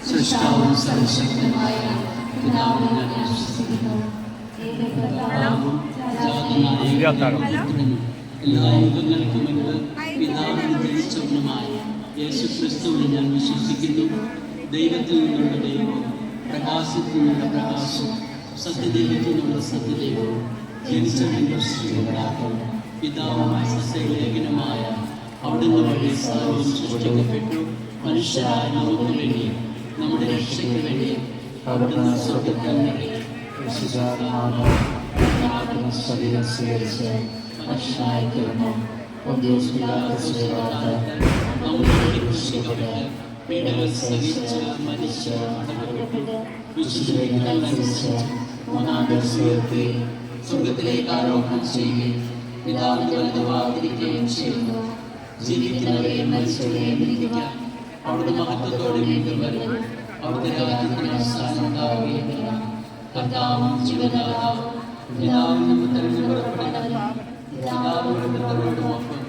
സൃഷ്ടാവും സർവശക്തനുമായ പിതാവിനെ ഞാൻ വിശ്വസിക്കുന്നു. ഏകപിതാവും ജാതനായ എല്ലാ യുഗങ്ങൾക്കും മുൻപ് പിതാവിന് ജനിച്ചവനുമായ യേശുക്രിസ്തുവിനെ ഞാൻ വിശ്വസിക്കുന്നു. ദൈവത്തിൽ നിന്നുള്ള ദൈവവും പ്രകാശത്തിൽ നിന്നുള്ള പ്രകാശവും സത്യദൈവത്തിൽ നിന്നുള്ള സത്യദൈവവും ജനിച്ചവന്റെ സൃഷ്ടികർത്താവും പിതാവുമായ സസ്യലേഖനമായ അവിടുന്ന് വഴി സർവ്വം സൃഷ്ടിക്കപ്പെട്ടു. മനുഷ്യരായ നമുക്ക് വേണ്ടി നമ്മുടെ രക്ഷയ്ക്ക് വേണ്ടി അവിടുന്ന് സ്വർഗ്ഗത്തിൽ ശരീരം സ്വീകരിച്ച് മനുഷ്യനായി തീർന്നു. നമ്മുടെ വേണ്ടി ക്രൂശിക്കപ്പെട്ട് പീഡകൾ സഹിച്ച് മരിച്ച് അടക്കപ്പെട്ടു. വിശുദ്ധനുസരിച്ച് മൂന്നാം ദിവസം ഉയർത്തി സ്വർഗ്ഗത്തിലേക്ക് ആരോഹണം ചെയ്യുകയും പിതാവിന്റെ വലതുഭാഗത്തിരിക്കുകയും ചെയ്യുന്നു. ജീവിക്കുന്നവരെയും മരിച്ചവരെയും വിധിക്കാൻ അവിടുന്ന് മഹത്വത്തോടെ വീണ്ടും വരും. അവിടുത്തെ രാജ്യത്തിന് അവസാനം ഉണ്ടാവുകയില്ല. കർത്താവും ജീവദാതാവും പിതാവിൽ നിന്ന് തെരഞ്ഞു പുറപ്പെടുന്നവരും പിതാവിനോടും പുത്രനോടുമൊപ്പം